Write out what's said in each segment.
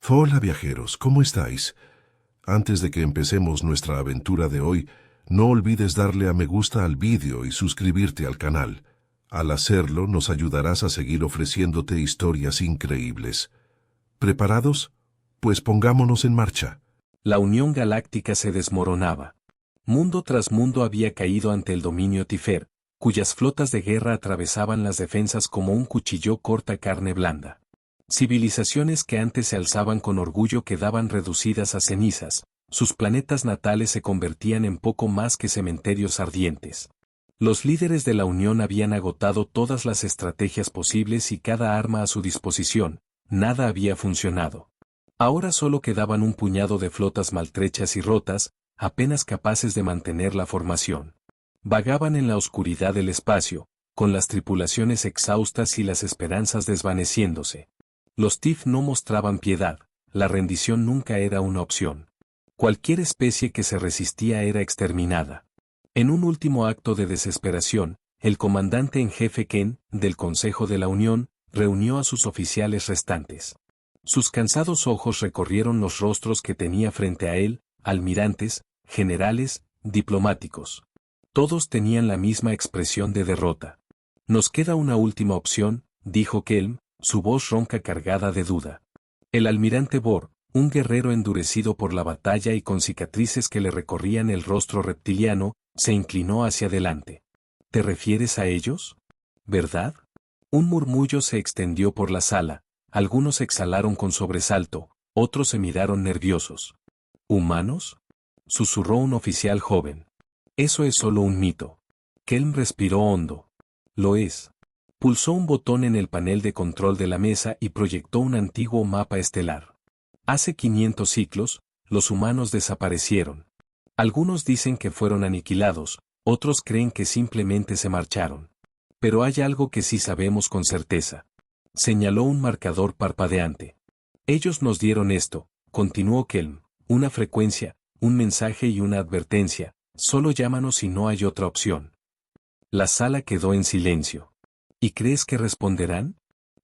Hola viajeros, ¿cómo estáis? Antes de que empecemos nuestra aventura de hoy, no olvides darle a me gusta al vídeo y suscribirte al canal. Al hacerlo, nos ayudarás a seguir ofreciéndote historias increíbles. ¿Preparados? Pues pongámonos en marcha. La Unión Galáctica se desmoronaba. Mundo tras mundo había caído ante el dominio Tifer, cuyas flotas de guerra atravesaban las defensas como un cuchillo corta carne blanda. Civilizaciones que antes se alzaban con orgullo quedaban reducidas a cenizas, sus planetas natales se convertían en poco más que cementerios ardientes. Los líderes de la Unión habían agotado todas las estrategias posibles y cada arma a su disposición, nada había funcionado. Ahora solo quedaban un puñado de flotas maltrechas y rotas, apenas capaces de mantener la formación. Vagaban en la oscuridad del espacio, con las tripulaciones exhaustas y las esperanzas desvaneciéndose. Los TIF no mostraban piedad, la rendición nunca era una opción. Cualquier especie que se resistía era exterminada. En un último acto de desesperación, el comandante en jefe Ken, del Consejo de la Unión, reunió a sus oficiales restantes. Sus cansados ojos recorrieron los rostros que tenía frente a él, almirantes, generales, diplomáticos. Todos tenían la misma expresión de derrota. Nos queda una última opción, dijo Kelm, su voz ronca cargada de duda. El almirante Bor, un guerrero endurecido por la batalla y con cicatrices que le recorrían el rostro reptiliano, se inclinó hacia adelante. ¿Te refieres a ellos? ¿Verdad? Un murmullo se extendió por la sala, algunos exhalaron con sobresalto, otros se miraron nerviosos. ¿Humanos? Susurró un oficial joven. Eso es solo un mito. Kelm respiró hondo. Lo es. Pulsó un botón en el panel de control de la mesa y proyectó un antiguo mapa estelar. Hace 500 ciclos, los humanos desaparecieron. Algunos dicen que fueron aniquilados, otros creen que simplemente se marcharon. Pero hay algo que sí sabemos con certeza. Señaló un marcador parpadeante. Ellos nos dieron esto, continuó Kelm, una frecuencia, un mensaje y una advertencia, solo llámanos si no hay otra opción. La sala quedó en silencio. ¿Y crees que responderán?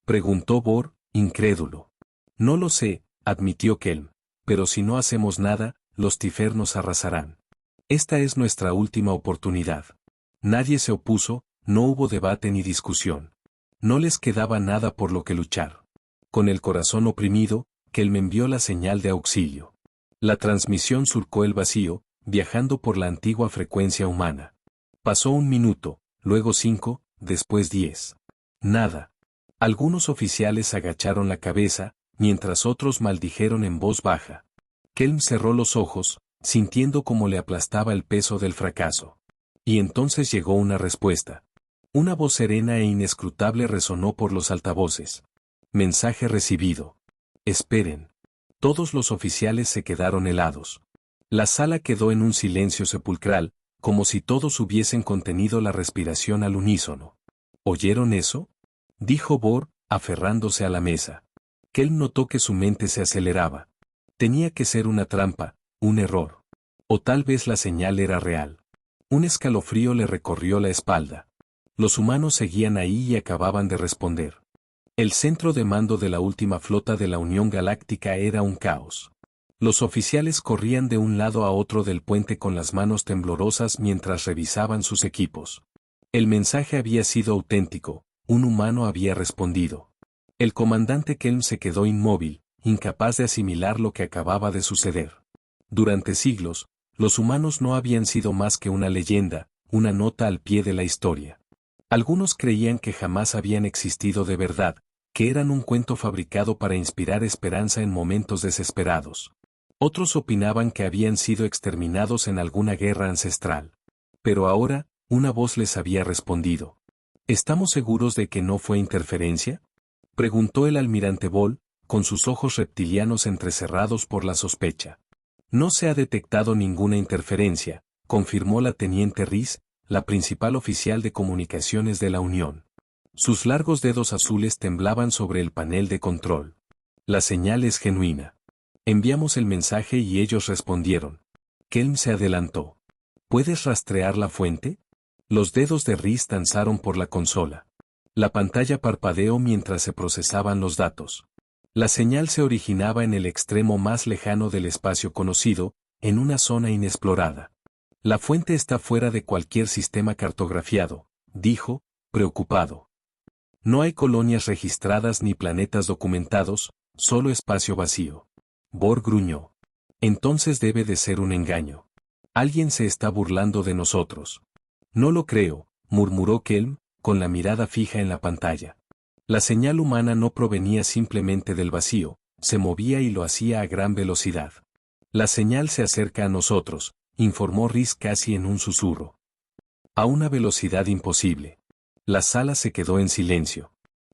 Preguntó Bor, incrédulo. No lo sé, admitió Kelm, pero si no hacemos nada, los Tifer nos arrasarán. Esta es nuestra última oportunidad. Nadie se opuso, no hubo debate ni discusión. No les quedaba nada por lo que luchar. Con el corazón oprimido, Kelm envió la señal de auxilio. La transmisión surcó el vacío, viajando por la antigua frecuencia humana. Pasó un minuto, luego 5, después 10. Nada. Algunos oficiales agacharon la cabeza, mientras otros maldijeron en voz baja. Kelm cerró los ojos, sintiendo cómo le aplastaba el peso del fracaso. Y entonces llegó una respuesta. Una voz serena e inescrutable resonó por los altavoces. Mensaje recibido. Esperen. Todos los oficiales se quedaron helados. La sala quedó en un silencio sepulcral, como si todos hubiesen contenido la respiración al unísono. ¿Oyeron eso? Dijo Bor, aferrándose a la mesa. Kelm notó que su mente se aceleraba. Tenía que ser una trampa, un error. O tal vez la señal era real. Un escalofrío le recorrió la espalda. Los humanos seguían ahí y acababan de responder. El centro de mando de la última flota de la Unión Galáctica era un caos. Los oficiales corrían de un lado a otro del puente con las manos temblorosas mientras revisaban sus equipos. El mensaje había sido auténtico, un humano había respondido. El comandante Kelm se quedó inmóvil, incapaz de asimilar lo que acababa de suceder. Durante siglos, los humanos no habían sido más que una leyenda, una nota al pie de la historia. Algunos creían que jamás habían existido de verdad, que eran un cuento fabricado para inspirar esperanza en momentos desesperados. Otros opinaban que habían sido exterminados en alguna guerra ancestral. Pero ahora, una voz les había respondido. ¿Estamos seguros de que no fue interferencia? Preguntó el almirante Bol, con sus ojos reptilianos entrecerrados por la sospecha. No se ha detectado ninguna interferencia, confirmó la teniente Rhys, la principal oficial de comunicaciones de la Unión. Sus largos dedos azules temblaban sobre el panel de control. La señal es genuina. Enviamos el mensaje y ellos respondieron. Kelm se adelantó. ¿Puedes rastrear la fuente? Los dedos de Rhys danzaron por la consola. La pantalla parpadeó mientras se procesaban los datos. La señal se originaba en el extremo más lejano del espacio conocido, en una zona inexplorada. La fuente está fuera de cualquier sistema cartografiado, dijo, preocupado. No hay colonias registradas ni planetas documentados, solo espacio vacío. Bohr gruñó. Entonces debe de ser un engaño. Alguien se está burlando de nosotros. No lo creo, murmuró Kelm, con la mirada fija en la pantalla. La señal humana no provenía simplemente del vacío, se movía y lo hacía a gran velocidad. La señal se acerca a nosotros, informó Rhys casi en un susurro. A una velocidad imposible. La sala se quedó en silencio.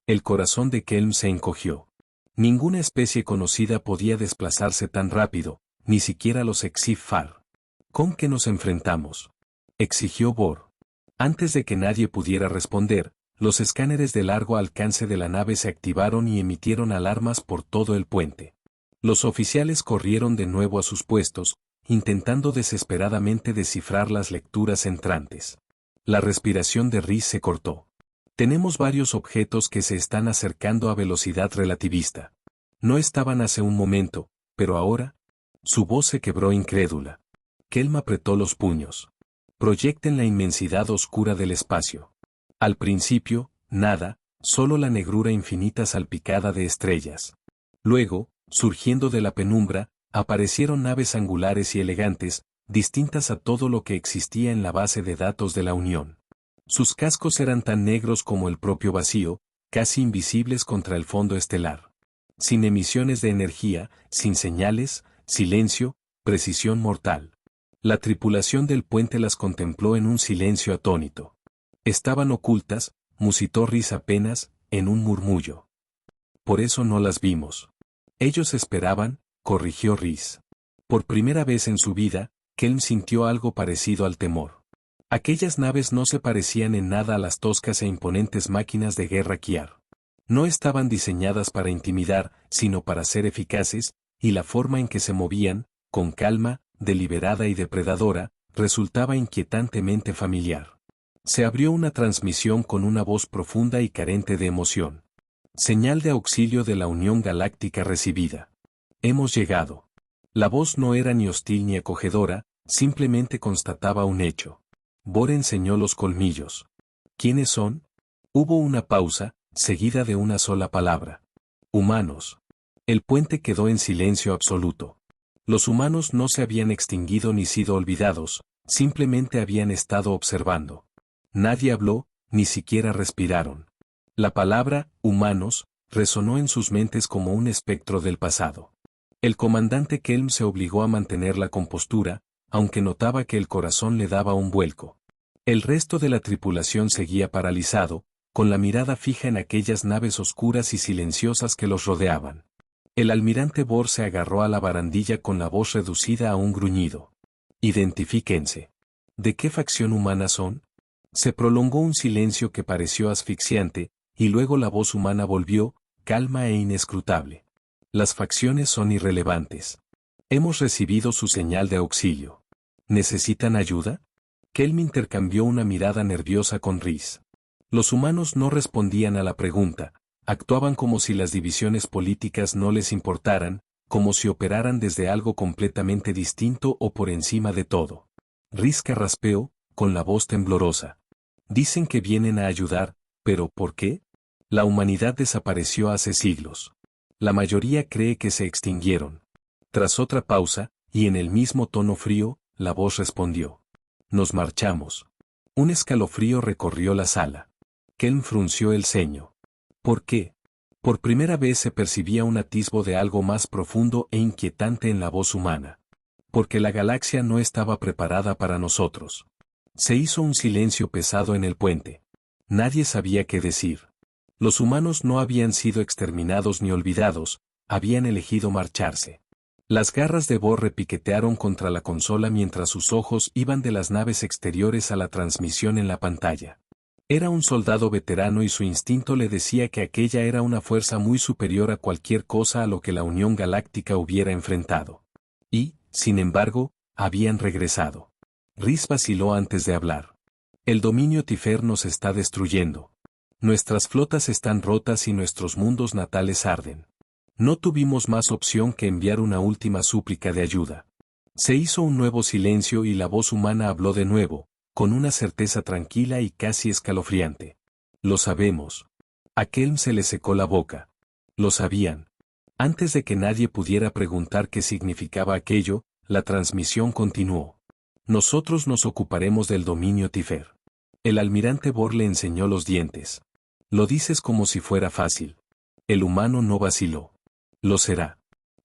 El corazón de Kelm se encogió. Ninguna especie conocida podía desplazarse tan rápido, ni siquiera los Exif-Far. ¿Con qué nos enfrentamos?, exigió Bohr. Antes de que nadie pudiera responder, los escáneres de largo alcance de la nave se activaron y emitieron alarmas por todo el puente. Los oficiales corrieron de nuevo a sus puestos, intentando desesperadamente descifrar las lecturas entrantes. La respiración de Rhys se cortó. Tenemos varios objetos que se están acercando a velocidad relativista. No estaban hace un momento, pero ahora. Su voz se quebró incrédula. Kelm apretó los puños. Proyecten la inmensidad oscura del espacio. Al principio, nada, solo la negrura infinita salpicada de estrellas. Luego, surgiendo de la penumbra, aparecieron naves angulares y elegantes, distintas a todo lo que existía en la base de datos de la Unión. Sus cascos eran tan negros como el propio vacío, casi invisibles contra el fondo estelar. Sin emisiones de energía, sin señales, silencio, precisión mortal. La tripulación del puente las contempló en un silencio atónito. Estaban ocultas, musitó Rhys apenas, en un murmullo. Por eso no las vimos. Ellos esperaban, corrigió Rhys. Por primera vez en su vida, Kelm sintió algo parecido al temor. Aquellas naves no se parecían en nada a las toscas e imponentes máquinas de guerra Kiar. No estaban diseñadas para intimidar, sino para ser eficaces, y la forma en que se movían, con calma, deliberada y depredadora, resultaba inquietantemente familiar. Se abrió una transmisión con una voz profunda y carente de emoción. Señal de auxilio de la Unión Galáctica recibida. Hemos llegado. La voz no era ni hostil ni acogedora, simplemente constataba un hecho. Bohr enseñó los colmillos. ¿Quiénes son? Hubo una pausa, seguida de una sola palabra. Humanos. El puente quedó en silencio absoluto. Los humanos no se habían extinguido ni sido olvidados, simplemente habían estado observando. Nadie habló, ni siquiera respiraron. La palabra, humanos, resonó en sus mentes como un espectro del pasado. El comandante Kelm se obligó a mantener la compostura, aunque notaba que el corazón le daba un vuelco. El resto de la tripulación seguía paralizado, con la mirada fija en aquellas naves oscuras y silenciosas que los rodeaban. El almirante Bohr se agarró a la barandilla con la voz reducida a un gruñido. Identifíquense. ¿De qué facción humana son? Se prolongó un silencio que pareció asfixiante, y luego la voz humana volvió, calma e inescrutable. Las facciones son irrelevantes. Hemos recibido su señal de auxilio. ¿Necesitan ayuda? Kelm intercambió una mirada nerviosa con Rhys. Los humanos no respondían a la pregunta, actuaban como si las divisiones políticas no les importaran, como si operaran desde algo completamente distinto o por encima de todo. Rhys carraspeó, con la voz temblorosa. Dicen que vienen a ayudar, pero ¿por qué? La humanidad desapareció hace siglos. La mayoría cree que se extinguieron. Tras otra pausa, y en el mismo tono frío, la voz respondió. Nos marchamos. Un escalofrío recorrió la sala. Kelm frunció el ceño. ¿Por qué? Por primera vez se percibía un atisbo de algo más profundo e inquietante en la voz humana. Porque la galaxia no estaba preparada para nosotros. Se hizo un silencio pesado en el puente. Nadie sabía qué decir. Los humanos no habían sido exterminados ni olvidados, habían elegido marcharse. Las garras de Bohr repiquetearon contra la consola mientras sus ojos iban de las naves exteriores a la transmisión en la pantalla. Era un soldado veterano y su instinto le decía que aquella era una fuerza muy superior a cualquier cosa a lo que la Unión Galáctica hubiera enfrentado. Y, sin embargo, habían regresado. Rhys vaciló antes de hablar. El dominio Tifer nos está destruyendo. Nuestras flotas están rotas y nuestros mundos natales arden. No tuvimos más opción que enviar una última súplica de ayuda. Se hizo un nuevo silencio y la voz humana habló de nuevo, con una certeza tranquila y casi escalofriante. Lo sabemos. A Kelm se le secó la boca. Lo sabían. Antes de que nadie pudiera preguntar qué significaba aquello, la transmisión continuó. Nosotros nos ocuparemos del dominio Tifer. El almirante Bor le enseñó los dientes. Lo dices como si fuera fácil. El humano no vaciló. Lo será.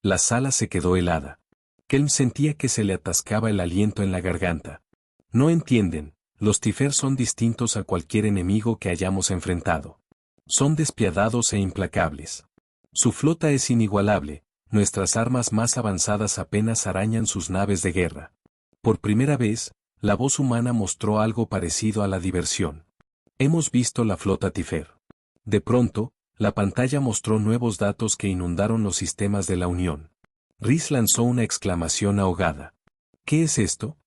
La sala se quedó helada. Kelm sentía que se le atascaba el aliento en la garganta. No entienden, los Tifer son distintos a cualquier enemigo que hayamos enfrentado. Son despiadados e implacables. Su flota es inigualable, nuestras armas más avanzadas apenas arañan sus naves de guerra. Por primera vez, la voz humana mostró algo parecido a la diversión. Hemos visto la flota Tifer. De pronto, la pantalla mostró nuevos datos que inundaron los sistemas de la Unión. Rhys lanzó una exclamación ahogada. ¿Qué es esto?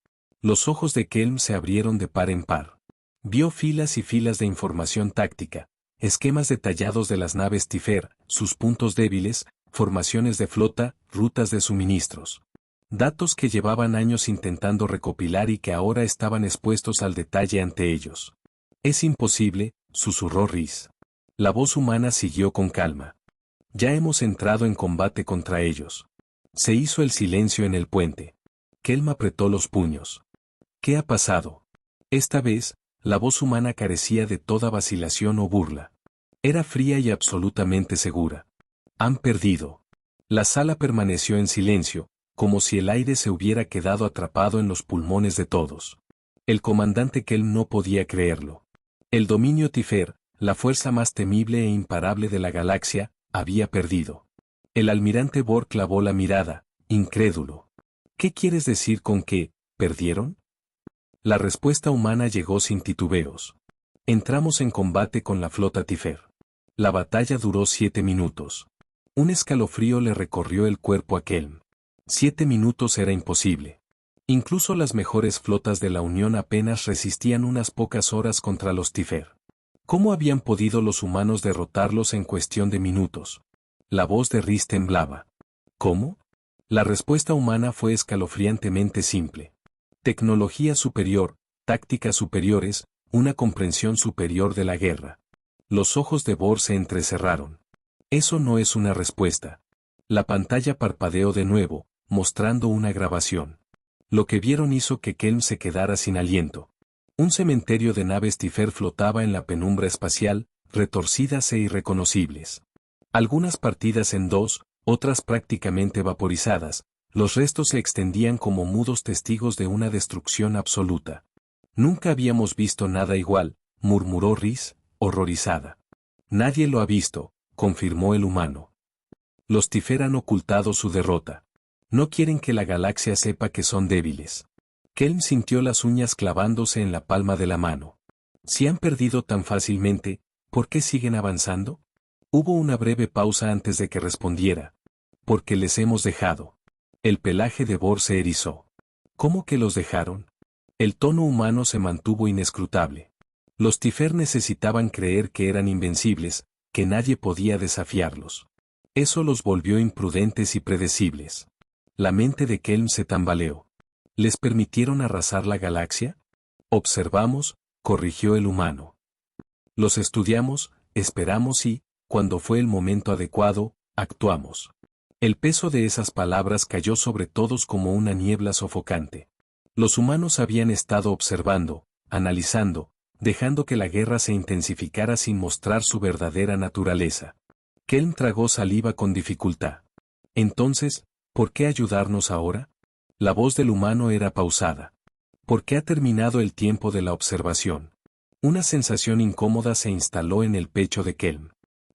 Los ojos de Kelm se abrieron de par en par. Vio filas y filas de información táctica, esquemas detallados de las naves Tifer, sus puntos débiles, formaciones de flota, rutas de suministros. Datos que llevaban años intentando recopilar y que ahora estaban expuestos al detalle ante ellos. Es imposible, susurró Rhys. La voz humana siguió con calma. Ya hemos entrado en combate contra ellos. Se hizo el silencio en el puente. Kelm apretó los puños. ¿Qué ha pasado? Esta vez, la voz humana carecía de toda vacilación o burla. Era fría y absolutamente segura. Han perdido. La sala permaneció en silencio, como si el aire se hubiera quedado atrapado en los pulmones de todos. El comandante Kelm no podía creerlo. El dominio Tifer, la fuerza más temible e imparable de la galaxia, había perdido. El almirante Bor clavó la mirada, incrédulo. ¿Qué quieres decir con que, perdieron? La respuesta humana llegó sin titubeos. Entramos en combate con la flota Tifer. La batalla duró 7 minutos. Un escalofrío le recorrió el cuerpo a Kelm. 7 minutos era imposible. Incluso las mejores flotas de la Unión apenas resistían unas pocas horas contra los Tifer. ¿Cómo habían podido los humanos derrotarlos en cuestión de minutos? La voz de Rhys temblaba. ¿Cómo? La respuesta humana fue escalofriantemente simple. Tecnología superior, tácticas superiores, una comprensión superior de la guerra. Los ojos de Bor se entrecerraron. Eso no es una respuesta. La pantalla parpadeó de nuevo, mostrando una grabación. Lo que vieron hizo que Kelm se quedara sin aliento. Un cementerio de naves Tifer flotaba en la penumbra espacial, retorcidas e irreconocibles. Algunas partidas en dos, otras prácticamente vaporizadas, los restos se extendían como mudos testigos de una destrucción absoluta. Nunca habíamos visto nada igual, murmuró Rhys, horrorizada. Nadie lo ha visto, confirmó el humano. Los Tifer han ocultado su derrota. No quieren que la galaxia sepa que son débiles. Kelm sintió las uñas clavándose en la palma de la mano. Si han perdido tan fácilmente, ¿por qué siguen avanzando? Hubo una breve pausa antes de que respondiera. Porque les hemos dejado. El pelaje de Bor se erizó. ¿Cómo que los dejaron? El tono humano se mantuvo inescrutable. Los Tifer necesitaban creer que eran invencibles, que nadie podía desafiarlos. Eso los volvió imprudentes y predecibles. La mente de Kelm se tambaleó. ¿Les permitieron arrasar la galaxia? Observamos, corrigió el humano. Los estudiamos, esperamos y, cuando fue el momento adecuado, actuamos. El peso de esas palabras cayó sobre todos como una niebla sofocante. Los humanos habían estado observando, analizando, dejando que la guerra se intensificara sin mostrar su verdadera naturaleza. Kelm tragó saliva con dificultad. Entonces, ¿por qué ayudarnos ahora? La voz del humano era pausada. ¿Por qué ha terminado el tiempo de la observación? Una sensación incómoda se instaló en el pecho de Kelm.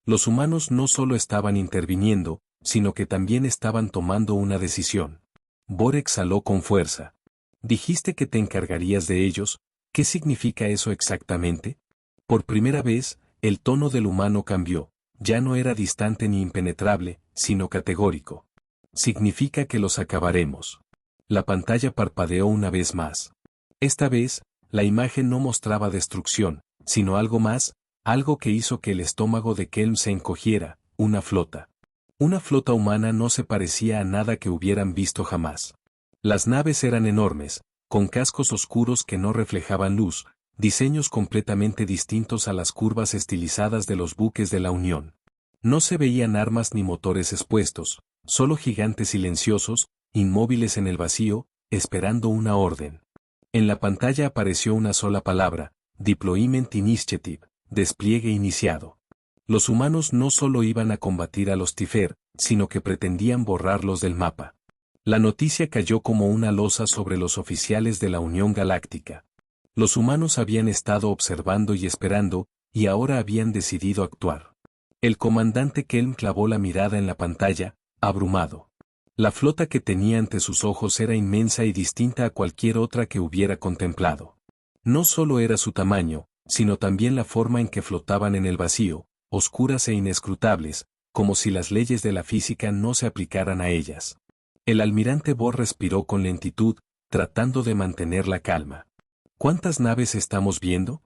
Los humanos no solo estaban interviniendo, sino que también estaban tomando una decisión. Bor exhaló con fuerza. Dijiste que te encargarías de ellos, ¿qué significa eso exactamente? Por primera vez, el tono del humano cambió, ya no era distante ni impenetrable, sino categórico. Significa que los acabaremos. La pantalla parpadeó una vez más. Esta vez, la imagen no mostraba destrucción, sino algo más, algo que hizo que el estómago de Kelm se encogiera, una flota. Una flota humana no se parecía a nada que hubieran visto jamás. Las naves eran enormes, con cascos oscuros que no reflejaban luz, diseños completamente distintos a las curvas estilizadas de los buques de la Unión. No se veían armas ni motores expuestos, solo gigantes silenciosos, inmóviles en el vacío, esperando una orden. En la pantalla apareció una sola palabra: Deployment Initiative, despliegue iniciado. Los humanos no solo iban a combatir a los Tifer, sino que pretendían borrarlos del mapa. La noticia cayó como una losa sobre los oficiales de la Unión Galáctica. Los humanos habían estado observando y esperando, y ahora habían decidido actuar. El comandante Kelm clavó la mirada en la pantalla, abrumado. La flota que tenía ante sus ojos era inmensa y distinta a cualquier otra que hubiera contemplado. No solo era su tamaño, sino también la forma en que flotaban en el vacío, oscuras e inescrutables, como si las leyes de la física no se aplicaran a ellas. El almirante Bor respiró con lentitud, tratando de mantener la calma. ¿Cuántas naves estamos viendo?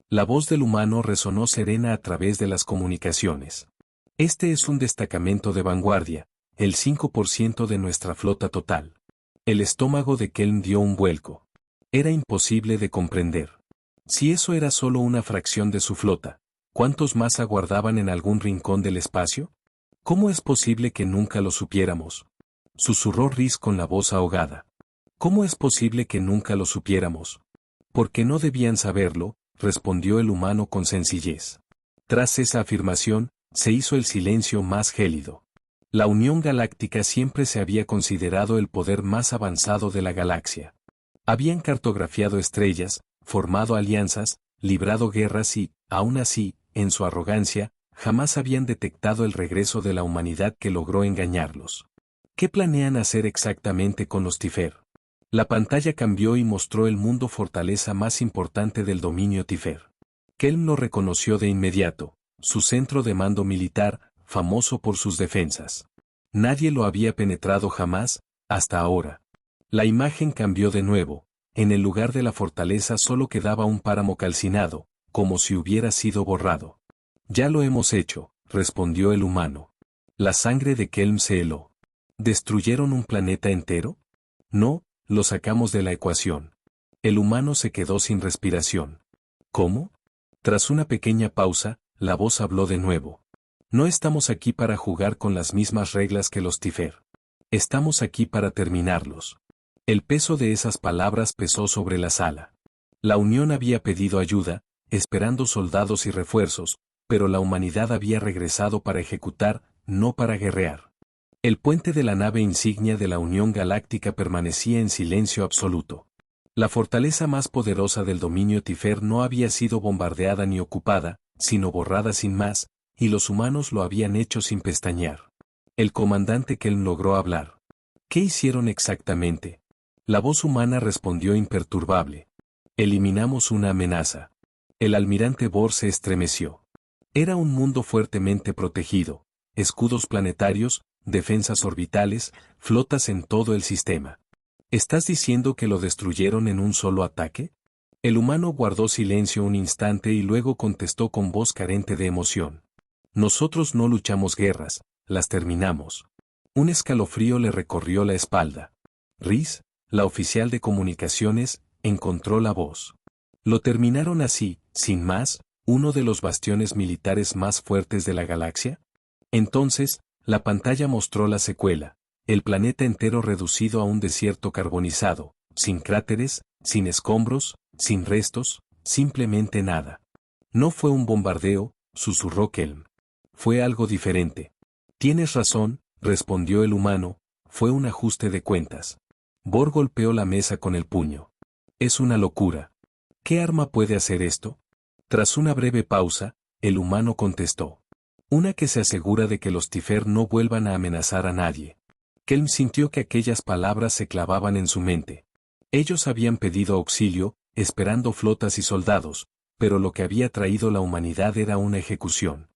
La voz del humano resonó serena a través de las comunicaciones. Este es un destacamento de vanguardia, el 5% de nuestra flota total. El estómago de Kelm dio un vuelco. Era imposible de comprender. Si eso era solo una fracción de su flota, ¿cuántos más aguardaban en algún rincón del espacio? ¿Cómo es posible que nunca lo supiéramos? Susurró Rhys con la voz ahogada. ¿Cómo es posible que nunca lo supiéramos? Porque no debían saberlo, respondió el humano con sencillez. Tras esa afirmación, se hizo el silencio más gélido. La Unión Galáctica siempre se había considerado el poder más avanzado de la galaxia. Habían cartografiado estrellas, formado alianzas, librado guerras y, aún así, en su arrogancia, jamás habían detectado el regreso de la humanidad que logró engañarlos. ¿Qué planean hacer exactamente con los Tifer? La pantalla cambió y mostró el mundo fortaleza más importante del dominio Tifer. Kelm lo reconoció de inmediato, su centro de mando militar, famoso por sus defensas. Nadie lo había penetrado jamás, hasta ahora. La imagen cambió de nuevo. En el lugar de la fortaleza solo quedaba un páramo calcinado, como si hubiera sido borrado. Ya lo hemos hecho, respondió el humano. La sangre de Kelm se heló. ¿Destruyeron un planeta entero? No, lo sacamos de la ecuación. El humano se quedó sin respiración. ¿Cómo? Tras una pequeña pausa, la voz habló de nuevo. No estamos aquí para jugar con las mismas reglas que los Tifer. Estamos aquí para terminarlos. El peso de esas palabras pesó sobre la sala. La Unión había pedido ayuda, esperando soldados y refuerzos, pero la humanidad había regresado para ejecutar, no para guerrear. El puente de la nave insignia de la Unión Galáctica permanecía en silencio absoluto. La fortaleza más poderosa del dominio Tifer no había sido bombardeada ni ocupada, sino borrada sin más, y los humanos lo habían hecho sin pestañear. El comandante Kelm logró hablar. ¿Qué hicieron exactamente? La voz humana respondió imperturbable. Eliminamos una amenaza. El almirante Bor se estremeció. Era un mundo fuertemente protegido, escudos planetarios, defensas orbitales, flotas en todo el sistema. ¿Estás diciendo que lo destruyeron en un solo ataque? El humano guardó silencio un instante y luego contestó con voz carente de emoción. Nosotros no luchamos guerras, las terminamos. Un escalofrío le recorrió la espalda. Rhys, la oficial de comunicaciones, encontró la voz. Lo terminaron así, sin más, uno de los bastiones militares más fuertes de la galaxia. Entonces, la pantalla mostró la secuela, el planeta entero reducido a un desierto carbonizado, sin cráteres, sin escombros, sin restos, simplemente nada. No fue un bombardeo, susurró Kelm. Fue algo diferente. Tienes razón, respondió el humano, fue un ajuste de cuentas. Bor golpeó la mesa con el puño. Es una locura. ¿Qué arma puede hacer esto? Tras una breve pausa, el humano contestó. Una que se asegura de que los Tifer no vuelvan a amenazar a nadie. Kelm sintió que aquellas palabras se clavaban en su mente. Ellos habían pedido auxilio, esperando flotas y soldados, pero lo que había traído la humanidad era una ejecución.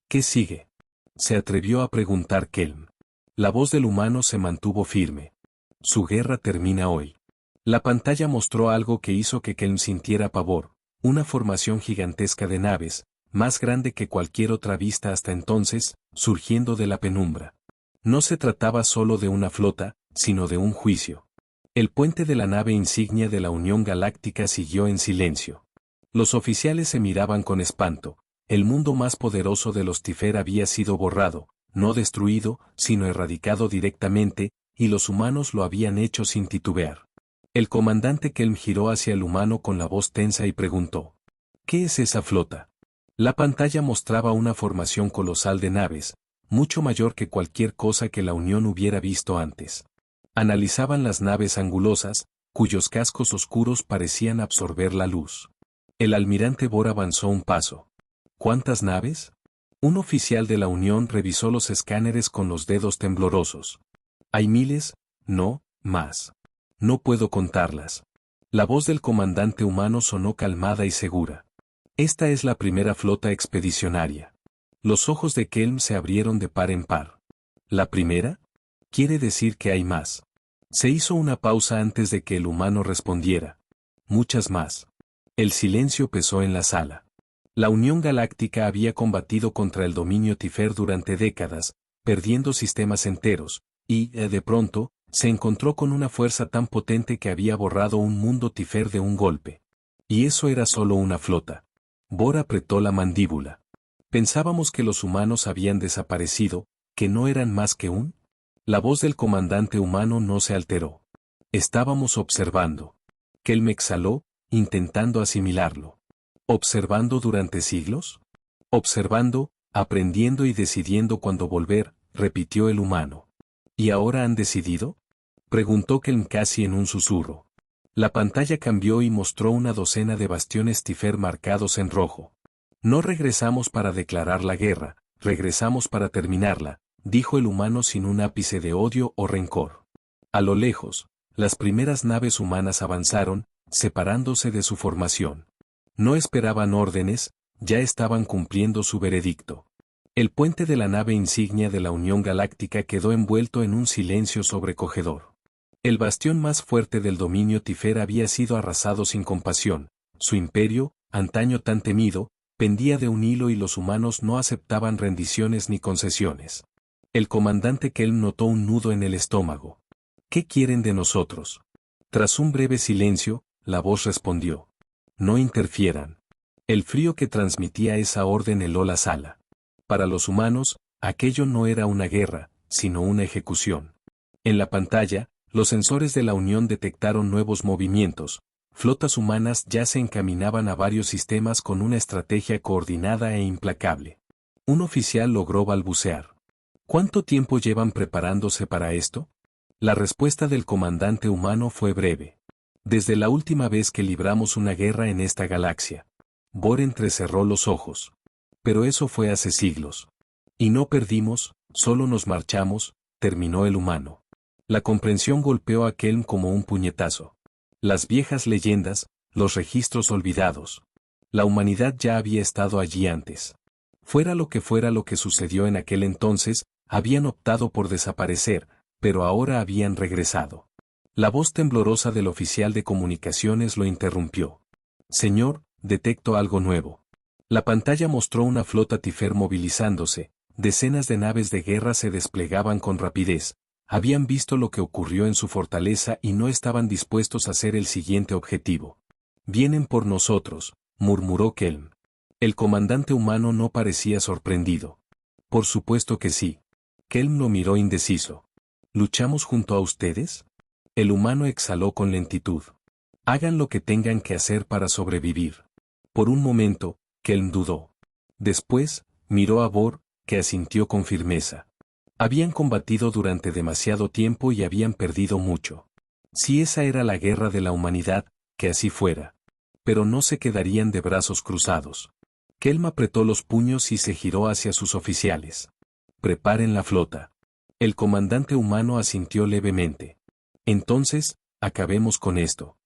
¿Qué sigue? Se atrevió a preguntar Kelm. La voz del humano se mantuvo firme. Su guerra termina hoy. La pantalla mostró algo que hizo que Kelm sintiera pavor, una formación gigantesca de naves, más grande que cualquier otra vista hasta entonces, surgiendo de la penumbra. No se trataba solo de una flota, sino de un juicio. El puente de la nave insignia de la Unión Galáctica siguió en silencio. Los oficiales se miraban con espanto. El mundo más poderoso de los Tifer había sido borrado, no destruido, sino erradicado directamente, y los humanos lo habían hecho sin titubear. El comandante Kelm giró hacia el humano con la voz tensa y preguntó: ¿qué es esa flota? La pantalla mostraba una formación colosal de naves, mucho mayor que cualquier cosa que la Unión hubiera visto antes. Analizaban las naves angulosas, cuyos cascos oscuros parecían absorber la luz. El almirante Bor avanzó un paso. ¿Cuántas naves? Un oficial de la Unión revisó los escáneres con los dedos temblorosos. Hay miles, no, más. No puedo contarlas. La voz del comandante humano sonó calmada y segura. Esta es la primera flota expedicionaria. Los ojos de Kelm se abrieron de par en par. ¿La primera? Quiere decir que hay más. Se hizo una pausa antes de que el humano respondiera. Muchas más. El silencio pesó en la sala. La Unión Galáctica había combatido contra el dominio Tifer durante décadas, perdiendo sistemas enteros, y, de pronto, se encontró con una fuerza tan potente que había borrado un mundo Tifer de un golpe. Y eso era solo una flota. Bor apretó la mandíbula. Pensábamos que los humanos habían desaparecido, que no eran más que un... La voz del comandante humano no se alteró. Estábamos observando. Kelm exhaló, intentando asimilarlo. ¿Observando durante siglos? Observando, aprendiendo y decidiendo cuándo volver, repitió el humano. ¿Y ahora han decidido? Preguntó Kelm casi en un susurro. La pantalla cambió y mostró una docena de bastiones Tifer marcados en rojo. No regresamos para declarar la guerra, regresamos para terminarla, dijo el humano sin un ápice de odio o rencor. A lo lejos, las primeras naves humanas avanzaron, separándose de su formación. No esperaban órdenes, ya estaban cumpliendo su veredicto. El puente de la nave insignia de la Unión Galáctica quedó envuelto en un silencio sobrecogedor. El bastión más fuerte del dominio Tifer había sido arrasado sin compasión. Su imperio, antaño tan temido, pendía de un hilo y los humanos no aceptaban rendiciones ni concesiones. El comandante Kelm notó un nudo en el estómago. ¿Qué quieren de nosotros? Tras un breve silencio, la voz respondió: no interfieran. El frío que transmitía esa orden heló la sala. Para los humanos, aquello no era una guerra, sino una ejecución. En la pantalla, los sensores de la Unión detectaron nuevos movimientos. Flotas humanas ya se encaminaban a varios sistemas con una estrategia coordinada e implacable. Un oficial logró balbucear: ¿cuánto tiempo llevan preparándose para esto? La respuesta del comandante humano fue breve. Desde la última vez que libramos una guerra en esta galaxia. Bor entrecerró los ojos. Pero eso fue hace siglos. Y no perdimos, solo nos marchamos, terminó el humano. La comprensión golpeó a Kelm como un puñetazo. Las viejas leyendas, los registros olvidados. La humanidad ya había estado allí antes. Fuera lo que sucedió en aquel entonces, habían optado por desaparecer, pero ahora habían regresado. La voz temblorosa del oficial de comunicaciones lo interrumpió. Señor, detecto algo nuevo. La pantalla mostró una flota Tifer movilizándose, decenas de naves de guerra se desplegaban con rapidez. Habían visto lo que ocurrió en su fortaleza y no estaban dispuestos a hacer el siguiente objetivo. Vienen por nosotros, murmuró Kelm. El comandante humano no parecía sorprendido. Por supuesto que sí. Kelm lo miró indeciso. ¿Luchamos junto a ustedes? El humano exhaló con lentitud. Hagan lo que tengan que hacer para sobrevivir. Por un momento, Kelm dudó. Después, miró a Bor, que asintió con firmeza. Habían combatido durante demasiado tiempo y habían perdido mucho. Si esa era la guerra de la humanidad, que así fuera. Pero no se quedarían de brazos cruzados. Kelm apretó los puños y se giró hacia sus oficiales. Preparen la flota. El comandante humano asintió levemente. Entonces, acabemos con esto.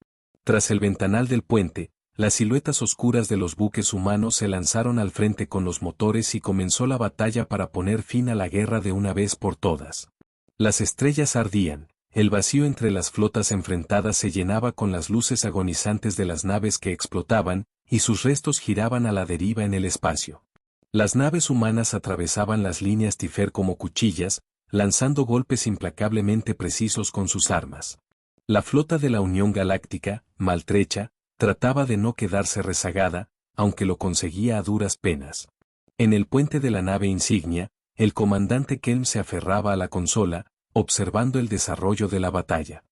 Tras el ventanal del puente, las siluetas oscuras de los buques humanos se lanzaron al frente con los motores y comenzó la batalla para poner fin a la guerra de una vez por todas. Las estrellas ardían, el vacío entre las flotas enfrentadas se llenaba con las luces agonizantes de las naves que explotaban, y sus restos giraban a la deriva en el espacio. Las naves humanas atravesaban las líneas Tifer como cuchillas, lanzando golpes implacablemente precisos con sus armas. La flota de la Unión Galáctica, maltrecha, trataba de no quedarse rezagada, aunque lo conseguía a duras penas. En el puente de la nave insignia, el comandante Kelm se aferraba a la consola, observando el desarrollo de la batalla.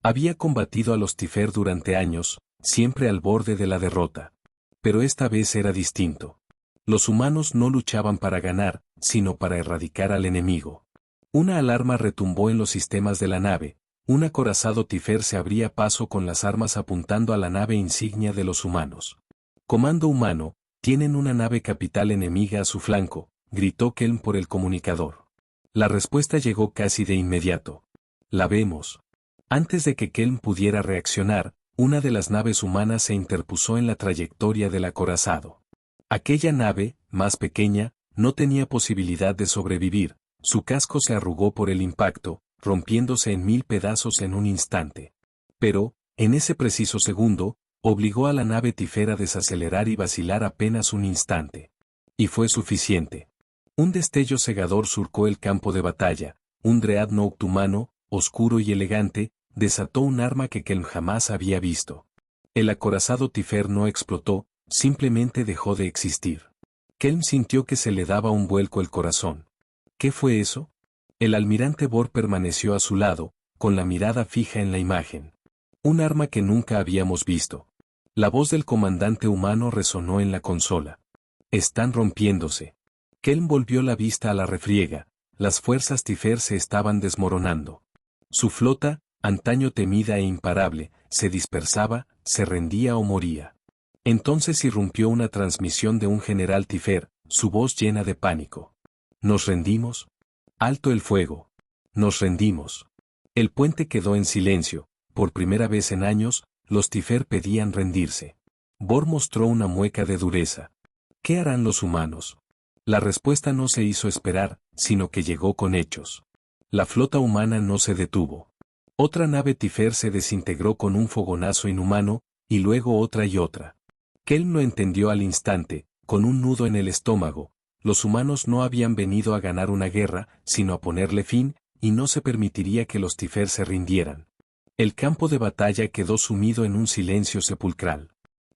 Había combatido a los Tifer durante años, siempre al borde de la derrota. Pero esta vez era distinto. Los humanos no luchaban para ganar, sino para erradicar al enemigo. Una alarma retumbó en los sistemas de la nave. Un acorazado Tifer se abría paso con las armas apuntando a la nave insignia de los humanos. Comando humano, tienen una nave capital enemiga a su flanco, gritó Kelm por el comunicador. La respuesta llegó casi de inmediato. La vemos. Antes de que Kelm pudiera reaccionar, una de las naves humanas se interpuso en la trayectoria del acorazado. Aquella nave, más pequeña, no tenía posibilidad de sobrevivir. Su casco se arrugó por el impacto, rompiéndose en 1000 pedazos en un instante. Pero, en ese preciso segundo, obligó a la nave Tifer a desacelerar y vacilar apenas un instante. Y fue suficiente. Un destello cegador surcó el campo de batalla. Un dreadnought humano, oscuro y elegante, desató un arma que Kelm jamás había visto. El acorazado Tifer no explotó, simplemente dejó de existir. Kelm sintió que se le daba un vuelco el corazón. ¿Qué fue eso? El almirante Bor permaneció a su lado, con la mirada fija en la imagen. Un arma que nunca habíamos visto. La voz del comandante humano resonó en la consola. Están rompiéndose. Kelm volvió la vista a la refriega. Las fuerzas Tifer se estaban desmoronando. Su flota, antaño temida e imparable, se dispersaba, se rendía o moría. Entonces irrumpió una transmisión de un general Tifer, su voz llena de pánico. ¿Nos rendimos? ¡Alto el fuego! Nos rendimos. El puente quedó en silencio. Por primera vez en años, los Tifer pedían rendirse. Bor mostró una mueca de dureza. ¿Qué harán los humanos? La respuesta no se hizo esperar, sino que llegó con hechos. La flota humana no se detuvo. Otra nave Tifer se desintegró con un fogonazo inhumano, y luego otra y otra. Kelm lo entendió al instante, con un nudo en el estómago. Los humanos no habían venido a ganar una guerra, sino a ponerle fin, y no se permitiría que los Tifer se rindieran. El campo de batalla quedó sumido en un silencio sepulcral.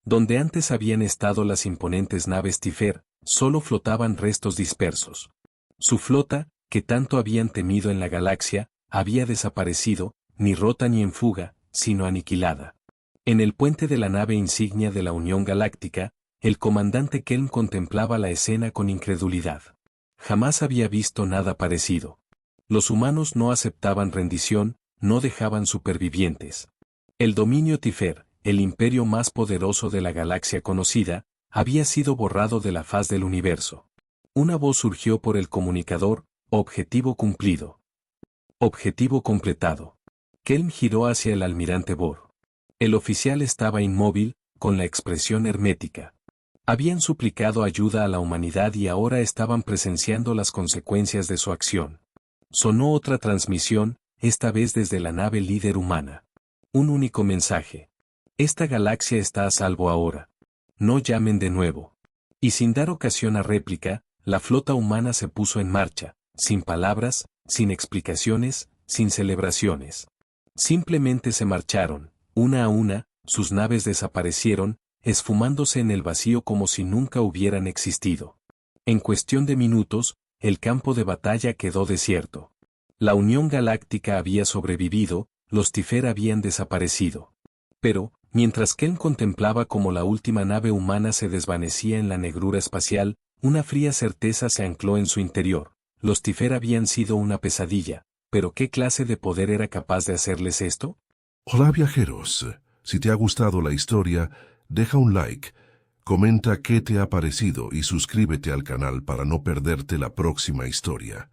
Donde antes habían estado las imponentes naves Tifer, solo flotaban restos dispersos. Su flota, que tanto habían temido en la galaxia, había desaparecido, ni rota ni en fuga, sino aniquilada. En el puente de la nave insignia de la Unión Galáctica, el comandante Kelm contemplaba la escena con incredulidad. Jamás había visto nada parecido. Los humanos no aceptaban rendición, no dejaban supervivientes. El dominio Tifer, el imperio más poderoso de la galaxia conocida, había sido borrado de la faz del universo. Una voz surgió por el comunicador: objetivo cumplido. Objetivo completado. Kelm giró hacia el almirante Bor. El oficial estaba inmóvil, con la expresión hermética. Habían suplicado ayuda a la humanidad y ahora estaban presenciando las consecuencias de su acción. Sonó otra transmisión, esta vez desde la nave líder humana. Un único mensaje. Esta galaxia está a salvo ahora. No llamen de nuevo. Y sin dar ocasión a réplica, la flota humana se puso en marcha, sin palabras, sin explicaciones, sin celebraciones. Simplemente se marcharon, una a una, sus naves desaparecieron, esfumándose en el vacío como si nunca hubieran existido. En cuestión de minutos, el campo de batalla quedó desierto. La Unión Galáctica había sobrevivido, los Tifer habían desaparecido. Pero, mientras Kelm contemplaba cómo la última nave humana se desvanecía en la negrura espacial, una fría certeza se ancló en su interior. Los Tifer habían sido una pesadilla, pero ¿qué clase de poder era capaz de hacerles esto? Hola viajeros, si te ha gustado la historia, deja un like, comenta qué te ha parecido y suscríbete al canal para no perderte la próxima historia.